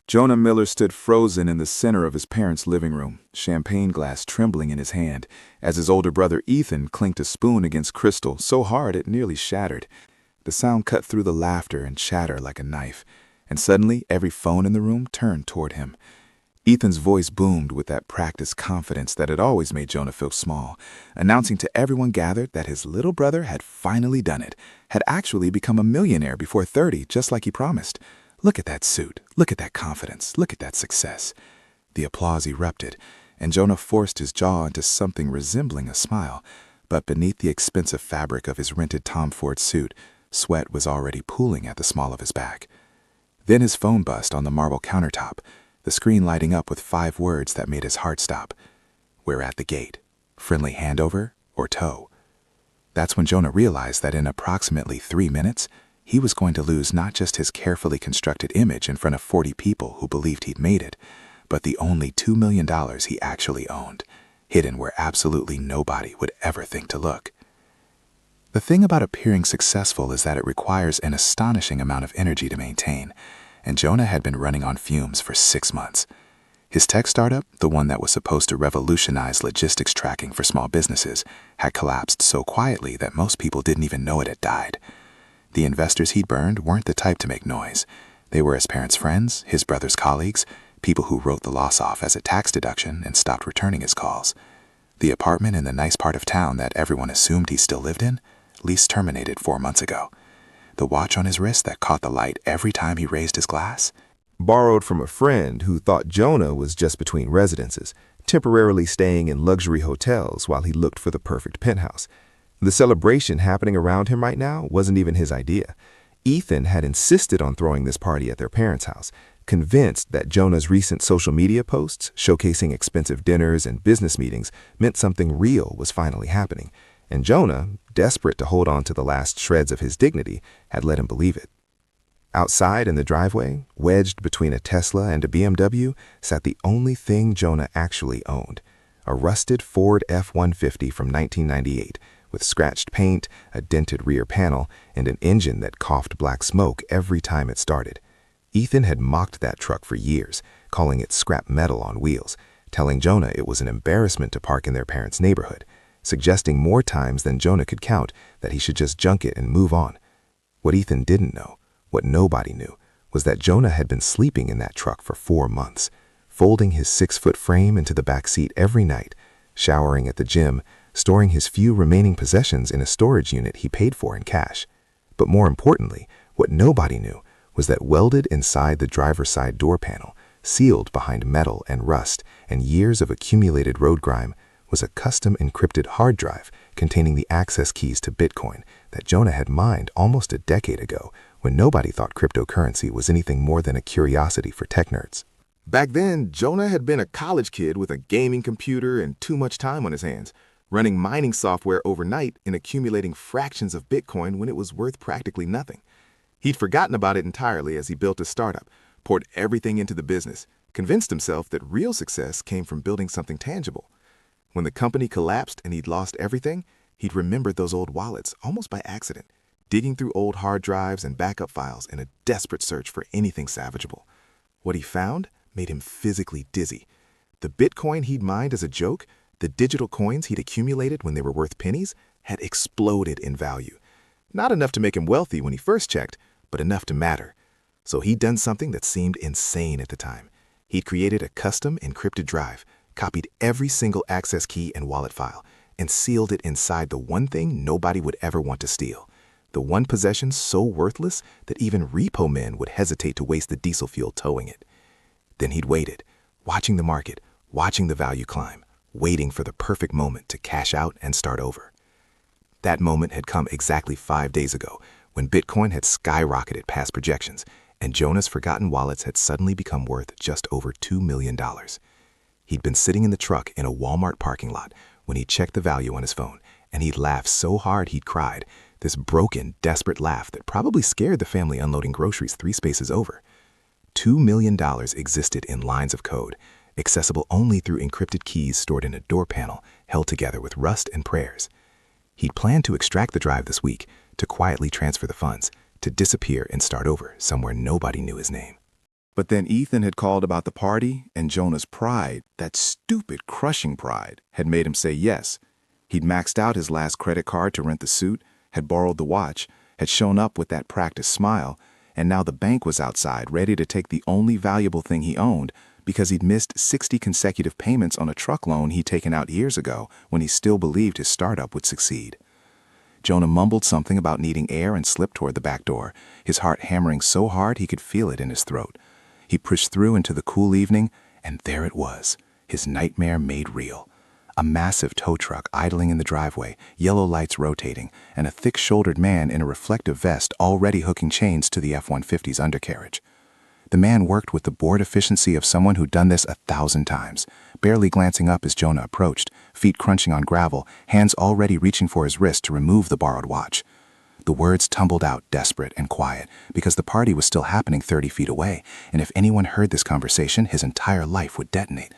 Jonah Miller stood frozen in the center of his parents' living room, champagne glass trembling in his hand, as his older brother Ethan clinked a spoon against crystal so hard it nearly shattered. The sound cut through the laughter and chatter like a knife, and suddenly every phone in the room turned toward him. Ethan's voice boomed with that practiced confidence that had always made Jonah feel small, announcing to everyone gathered that his little brother had finally done it, had actually become a millionaire before 30, just like he promised. Look at that suit, look at that confidence, look at that success. The applause erupted, and Jonah forced his jaw into something resembling a smile, but beneath the expensive fabric of his rented Tom Ford suit, sweat was already pooling at the small of his back. Then his phone buzzed on the marble countertop, the screen lighting up with 5 words that made his heart stop. "We're at the gate. Friendly handover or tow." That's when Jonah realized that in approximately 3 minutes, he was going to lose not just his carefully constructed image in front of 40 people who believed he'd made it, but the only $2 million he actually owned, hidden where absolutely nobody would ever think to look. The thing about appearing successful is that it requires an astonishing amount of energy to maintain, and Jonah had been running on fumes for 6 months. His tech startup, the one that was supposed to revolutionize logistics tracking for small businesses, had collapsed so quietly that most people didn't even know it had died. The investors he'd burned weren't the type to make noise. They were his parents' friends, his brother's colleagues, people who wrote the loss off as a tax deduction and stopped returning his calls. The apartment in the nice part of town that everyone assumed he still lived in, lease terminated 4 months ago. The watch on his wrist that caught the light every time he raised his glass, borrowed from a friend who thought Jonah was just between residences, temporarily staying in luxury hotels while he looked for the perfect penthouse. The celebration happening around him right now wasn't even his idea. Ethan had insisted on throwing this party at their parents' house, convinced that Jonah's recent social media posts showcasing expensive dinners and business meetings meant something real was finally happening, and Jonah, desperate to hold on to the last shreds of his dignity, had let him believe it. Outside in the driveway, wedged between a Tesla and a BMW, sat the only thing Jonah actually owned, a rusted Ford F-150 from 1998, with scratched paint, a dented rear panel, and an engine that coughed black smoke every time it started. Ethan had mocked that truck for years, calling it scrap metal on wheels, telling Jonah it was an embarrassment to park in their parents' neighborhood, suggesting more times than Jonah could count that he should just junk it and move on. What Ethan didn't know, what nobody knew, was that Jonah had been sleeping in that truck for 4 months, folding his 6-foot frame into the back seat every night, showering at the gym, storing his few remaining possessions in a storage unit he paid for in cash. But more importantly, what nobody knew was that welded inside the driver's side door panel, sealed behind metal and rust and years of accumulated road grime, was a custom encrypted hard drive containing the access keys to Bitcoin that Jonah had mined almost a decade ago when nobody thought cryptocurrency was anything more than a curiosity for tech nerds. Back then, Jonah had been a college kid with a gaming computer and too much time on his hands, running mining software overnight and accumulating fractions of Bitcoin when it was worth practically nothing. He'd forgotten about it entirely as he built a startup, poured everything into the business, convinced himself that real success came from building something tangible. When the company collapsed and he'd lost everything, he'd remembered those old wallets almost by accident, digging through old hard drives and backup files in a desperate search for anything salvageable. What he found made him physically dizzy. The Bitcoin he'd mined as a joke, the digital coins he'd accumulated when they were worth pennies, had exploded in value. Not enough to make him wealthy when he first checked, but enough to matter. So he'd done something that seemed insane at the time. He'd created a custom encrypted drive, copied every single access key and wallet file, and sealed it inside the one thing nobody would ever want to steal. The one possession so worthless that even repo men would hesitate to waste the diesel fuel towing it. Then he'd waited, watching the market, watching the value climb, waiting for the perfect moment to cash out and start over. That moment had come exactly 5 days ago, when Bitcoin had skyrocketed past projections, and Jonah's forgotten wallets had suddenly become worth just over $2 million. He'd been sitting in the truck in a Walmart parking lot when he checked the value on his phone, and he'd laughed so hard he'd cried, this broken, desperate laugh that probably scared the family unloading groceries 3 spaces over. $2 million existed in lines of code, accessible only through encrypted keys stored in a door panel held together with rust and prayers. He'd planned to extract the drive this week, to quietly transfer the funds, to disappear and start over somewhere nobody knew his name. But then Ethan had called about the party, and Jonah's pride, that stupid, crushing pride, had made him say yes. He'd maxed out his last credit card to rent the suit, had borrowed the watch, had shown up with that practiced smile, and now the bank was outside, ready to take the only valuable thing he owned because he'd missed 60 consecutive payments on a truck loan he'd taken out years ago when he still believed his startup would succeed. Jonah mumbled something about needing air and slipped toward the back door, his heart hammering so hard he could feel it in his throat. He pushed through into the cool evening, and there it was, his nightmare made real. A massive tow truck idling in the driveway, yellow lights rotating, and a thick-shouldered man in a reflective vest already hooking chains to the F-150's undercarriage. The man worked with the bored efficiency of someone who'd done this 1,000 times, barely glancing up as Jonah approached, feet crunching on gravel, hands already reaching for his wrist to remove the borrowed watch. The words tumbled out desperate and quiet because the party was still happening 30 feet away, and if anyone heard this conversation, his entire life would detonate.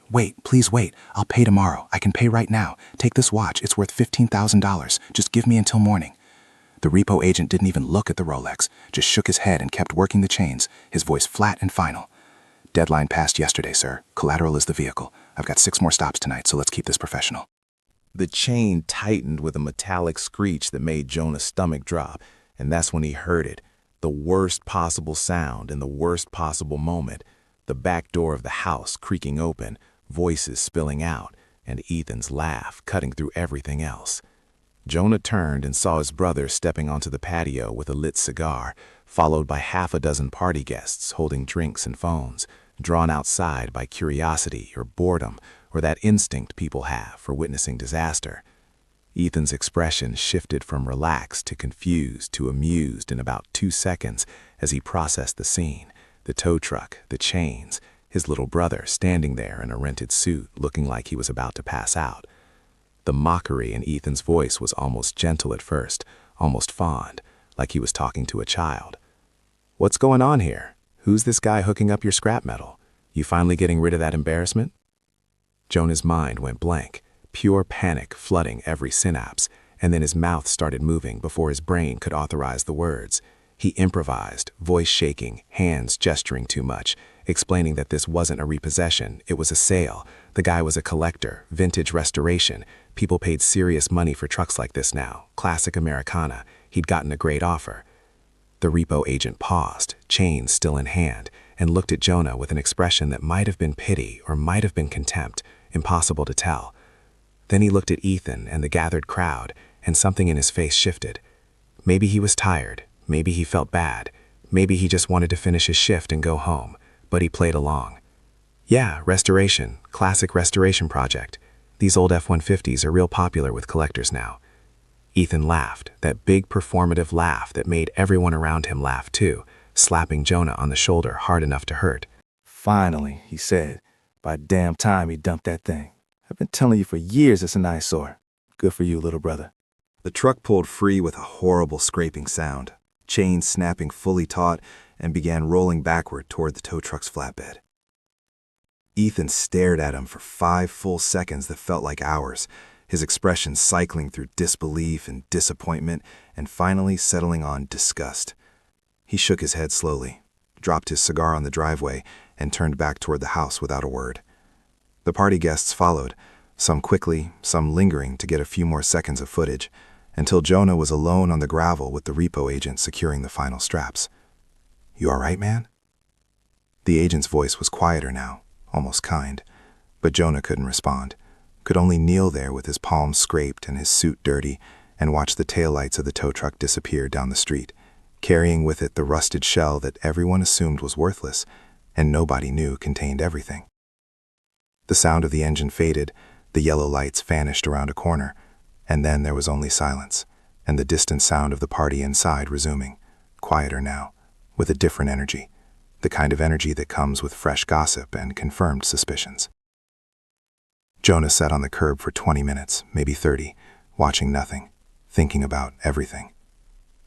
"Wait, please wait. I'll pay tomorrow. I can pay right now. Take this watch. It's worth $15,000. Just give me until morning." The repo agent didn't even look at the Rolex, just shook his head and kept working the chains, his voice flat and final. "Deadline passed yesterday, sir. Collateral is the vehicle. I've got 6 more stops tonight, so let's keep this professional." The chain tightened with a metallic screech that made Jonah's stomach drop, and that's when he heard it, the worst possible sound in the worst possible moment, the back door of the house creaking open, voices spilling out, and Ethan's laugh cutting through everything else. Jonah turned and saw his brother stepping onto the patio with a lit cigar, followed by half a dozen party guests holding drinks and phones, drawn outside by curiosity or boredom or that instinct people have for witnessing disaster. Ethan's expression shifted from relaxed to confused to amused in about 2 seconds as he processed the scene, the tow truck, the chains, his little brother standing there in a rented suit looking like he was about to pass out. The mockery in Ethan's voice was almost gentle at first, almost fond, like he was talking to a child. "What's going on here? Who's this guy hooking up your scrap metal? You finally getting rid of that embarrassment?" Jonah's mind went blank, pure panic flooding every synapse, and then his mouth started moving before his brain could authorize the words. He improvised, voice shaking, hands gesturing too much, explaining that this wasn't a repossession, it was a sale. The guy was a collector, vintage restoration. People paid serious money for trucks like this now, classic Americana. He'd gotten a great offer. The repo agent paused, chains still in hand, and looked at Jonah with an expression that might have been pity or might have been contempt, impossible to tell. Then he looked at Ethan and the gathered crowd, and something in his face shifted. Maybe he was tired, maybe he felt bad, maybe he just wanted to finish his shift and go home, but he played along. "Yeah, restoration, classic restoration project. These old F-150s are real popular with collectors now." Ethan laughed, that big performative laugh that made everyone around him laugh too, slapping Jonah on the shoulder hard enough to hurt. "Finally," he said. "By damn time he dumped that thing. I've been telling you for years it's an eyesore. Good for you, little brother." The truck pulled free with a horrible scraping sound, chains snapping fully taut, and began rolling backward toward the tow truck's flatbed. Ethan stared at him for 5 full seconds that felt like hours, his expression cycling through disbelief and disappointment and finally settling on disgust. He shook his head slowly, dropped his cigar on the driveway, and turned back toward the house without a word. The party guests followed, some quickly, some lingering to get a few more seconds of footage, until Jonah was alone on the gravel with the repo agent securing the final straps. "You all right, man?" The agent's voice was quieter now, almost kind, but Jonah couldn't respond, could only kneel there with his palms scraped and his suit dirty and watch the taillights of the tow truck disappear down the street, carrying with it the rusted shell that everyone assumed was worthless and nobody knew contained everything. The sound of the engine faded, the yellow lights vanished around a corner, and then there was only silence, and the distant sound of the party inside resuming, quieter now, with a different energy, the kind of energy that comes with fresh gossip and confirmed suspicions. Jonah sat on the curb for 20 minutes, maybe 30, watching nothing, thinking about everything.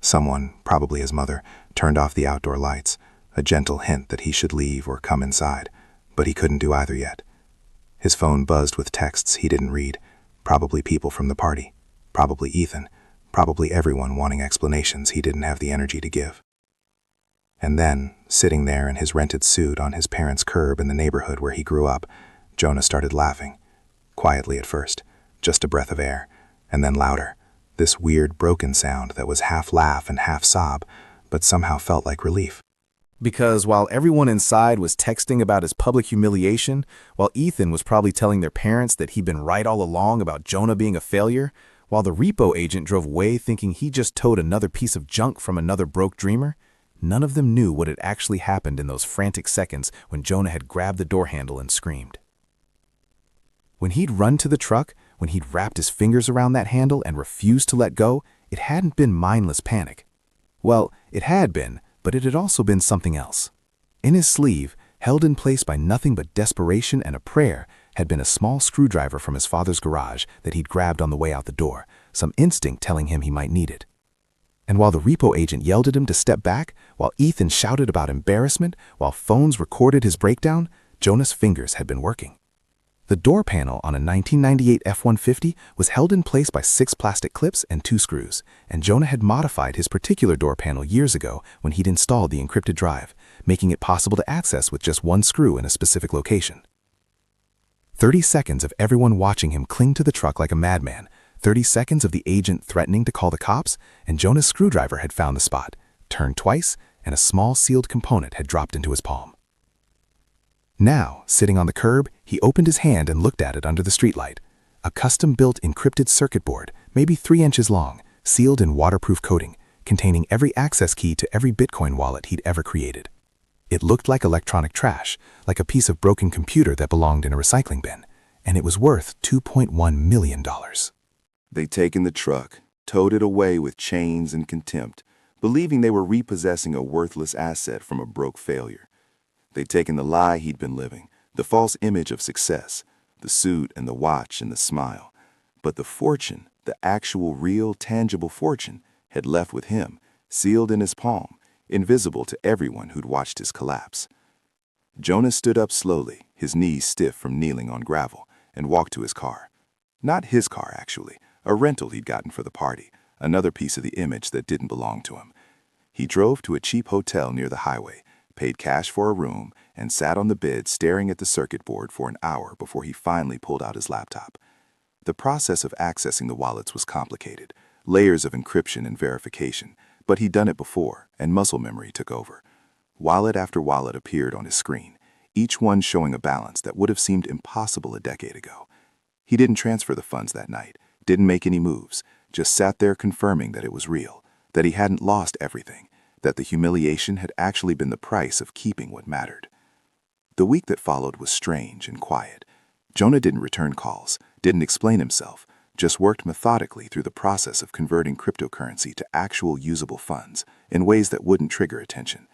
Someone, probably his mother, turned off the outdoor lights, a gentle hint that he should leave or come inside, but he couldn't do either yet. His phone buzzed with texts he didn't read, probably people from the party, probably Ethan, probably everyone wanting explanations he didn't have the energy to give. And then, sitting there in his rented suit on his parents' curb in the neighborhood where he grew up, Jonah started laughing. Quietly at first, just a breath of air, and then louder. This weird, broken sound that was half laugh and half sob, but somehow felt like relief. Because while everyone inside was texting about his public humiliation, while Ethan was probably telling their parents that he'd been right all along about Jonah being a failure, while the repo agent drove away thinking he just towed another piece of junk from another broke dreamer, none of them knew what had actually happened in those frantic seconds when Jonah had grabbed the door handle and screamed. When he'd run to the truck, when he'd wrapped his fingers around that handle and refused to let go, it hadn't been mindless panic. Well, it had been, but it had also been something else. In his sleeve, held in place by nothing but desperation and a prayer, had been a small screwdriver from his father's garage that he'd grabbed on the way out the door, some instinct telling him he might need it. And while the repo agent yelled at him to step back, while Ethan shouted about embarrassment, while phones recorded his breakdown, Jonah's fingers had been working. The door panel on a 1998 F-150 was held in place by 6 plastic clips and 2 screws, and Jonah had modified his particular door panel years ago when he'd installed the encrypted drive, making it possible to access with just 1 screw in a specific location. 30 seconds of everyone watching him cling to the truck like a madman, 30 seconds of the agent threatening to call the cops, and Jonah's screwdriver had found the spot, turned twice, and a small sealed component had dropped into his palm. Now, sitting on the curb, he opened his hand and looked at it under the streetlight. A custom-built encrypted circuit board, maybe 3 inches long, sealed in waterproof coating, containing every access key to every Bitcoin wallet he'd ever created. It looked like electronic trash, like a piece of broken computer that belonged in a recycling bin, and it was worth $2.1 million. They'd taken the truck, towed it away with chains and contempt, believing they were repossessing a worthless asset from a broke failure. They'd taken the lie he'd been living, the false image of success, the suit and the watch and the smile. But the fortune, the actual, real, tangible fortune, had left with him, sealed in his palm, invisible to everyone who'd watched his collapse. Jonah stood up slowly, his knees stiff from kneeling on gravel, and walked to his car. Not his car, actually, a rental he'd gotten for the party, another piece of the image that didn't belong to him. He drove to a cheap hotel near the highway, paid cash for a room, and sat on the bed staring at the circuit board for an hour before he finally pulled out his laptop. The process of accessing the wallets was complicated, layers of encryption and verification, but he'd done it before, and muscle memory took over. Wallet after wallet appeared on his screen, each one showing a balance that would have seemed impossible a decade ago. He didn't transfer the funds that night, didn't make any moves, just sat there confirming that it was real, that he hadn't lost everything, that the humiliation had actually been the price of keeping what mattered. The week that followed was strange and quiet. Jonah didn't return calls, didn't explain himself, just worked methodically through the process of converting cryptocurrency to actual usable funds in ways that wouldn't trigger attention.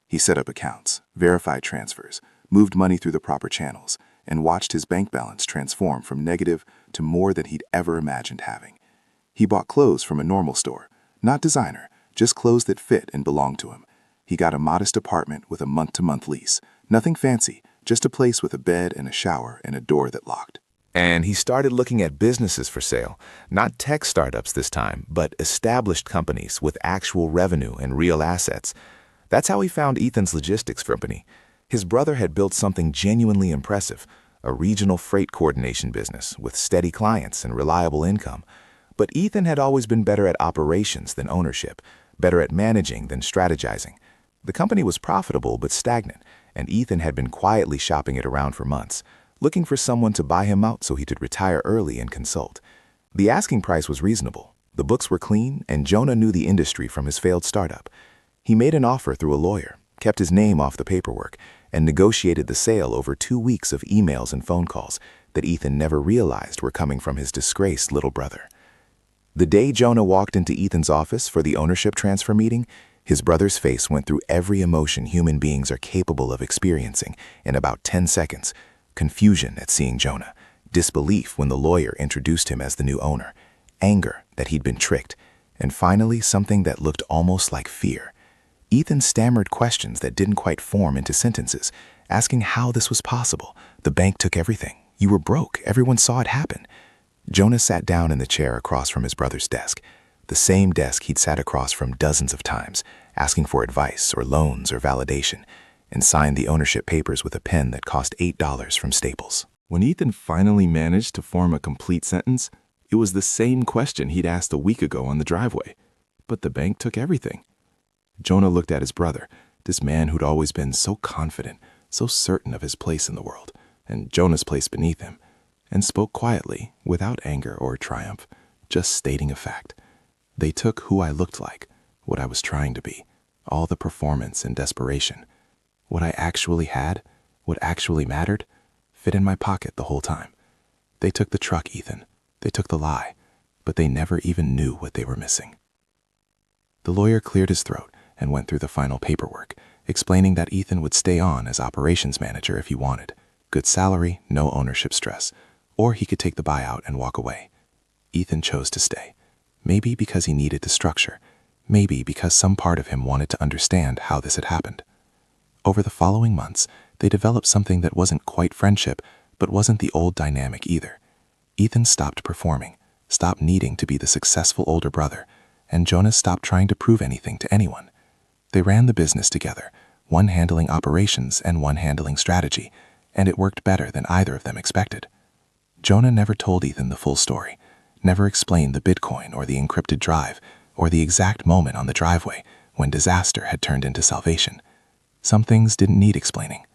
He set up accounts, verified transfers, moved money through the proper channels, and watched his bank balance transform from negative to more than he'd ever imagined having. He bought clothes from a normal store, not designer, just clothes that fit and belonged to him. He got a modest apartment with a month-to-month lease, nothing fancy, just a place with a bed and a shower and a door that locked. And he started looking at businesses for sale, not tech startups this time, but established companies with actual revenue and real assets. That's how he found Ethan's logistics company. His brother had built something genuinely impressive, a regional freight coordination business with steady clients and reliable income. But Ethan had always been better at operations than ownership, better at managing than strategizing. The company was profitable but stagnant, and Ethan had been quietly shopping it around for months, looking for someone to buy him out so he could retire early and consult. The asking price was reasonable, the books were clean, and Jonah knew the industry from his failed startup. He made an offer through a lawyer, kept his name off the paperwork, and negotiated the sale over 2 weeks of emails and phone calls that Ethan never realized were coming from his disgraced little brother. The day Jonah walked into Ethan's office for the ownership transfer meeting, his brother's face went through every emotion human beings are capable of experiencing in about 10 seconds. Confusion at seeing Jonah, disbelief when the lawyer introduced him as the new owner, anger that he'd been tricked, and finally something that looked almost like fear. Ethan stammered questions that didn't quite form into sentences, asking how this was possible. The bank took everything. You were broke. Everyone saw it happen. Jonah sat down in the chair across from his brother's desk, the same desk he'd sat across from dozens of times, asking for advice or loans or validation, and signed the ownership papers with a pen that cost $8 from Staples. When Ethan finally managed to form a complete sentence, it was the same question he'd asked a week ago on the driveway. But the bank took everything. Jonah looked at his brother, this man who'd always been so confident, so certain of his place in the world, and Jonah's place beneath him, and spoke quietly, without anger or triumph, just stating a fact. They took who I looked like, what I was trying to be, all the performance and desperation. What I actually had, what actually mattered, fit in my pocket the whole time. They took the truck, Ethan. They took the lie, but they never even knew what they were missing. The lawyer cleared his throat and went through the final paperwork, explaining that Ethan would stay on as operations manager if he wanted. Good salary, no ownership stress, or he could take the buyout and walk away. Ethan chose to stay, maybe because he needed the structure, maybe because some part of him wanted to understand how this had happened. Over the following months, they developed something that wasn't quite friendship, but wasn't the old dynamic either. Ethan stopped performing, stopped needing to be the successful older brother, and Jonas stopped trying to prove anything to anyone. They ran the business together, one handling operations and one handling strategy, and it worked better than either of them expected. Jonah never told Ethan the full story, never explained the Bitcoin or the encrypted drive, or the exact moment on the driveway when disaster had turned into salvation. Some things didn't need explaining.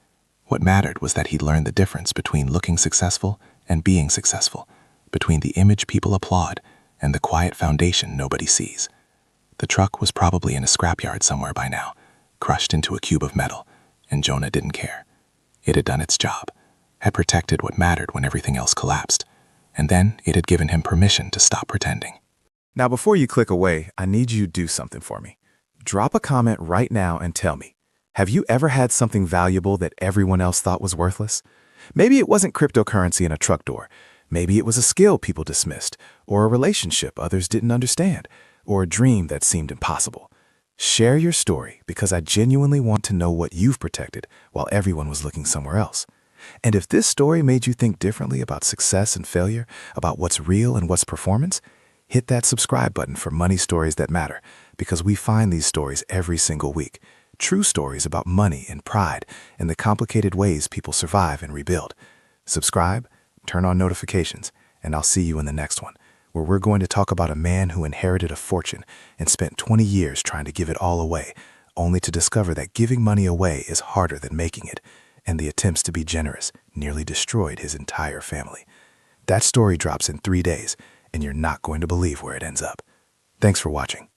What mattered was that he'd learned the difference between looking successful and being successful, between the image people applaud and the quiet foundation nobody sees. The truck was probably in a scrapyard somewhere by now, crushed into a cube of metal, and Jonah didn't care. It had done its job, had protected what mattered when everything else collapsed, and then it had given him permission to stop pretending. Now, before you click away, I need you to do something for me. Drop a comment right now and tell me, have you ever had something valuable that everyone else thought was worthless? Maybe it wasn't cryptocurrency in a truck door. Maybe it was a skill people dismissed, or a relationship others didn't understand, or a dream that seemed impossible. Share your story because I genuinely want to know what you've protected while everyone was looking somewhere else. And if this story made you think differently about success and failure, about what's real and what's performance, hit that subscribe button for Money Stories That Matter, because we find these stories every single week. True stories about money and pride and the complicated ways people survive and rebuild. Subscribe, turn on notifications, and I'll see you in the next one, where we're going to talk about a man who inherited a fortune and spent 20 years trying to give it all away, only to discover that giving money away is harder than making it, and the attempts to be generous nearly destroyed his entire family. That story drops in 3 days, and you're not going to believe where it ends up. Thanks for watching.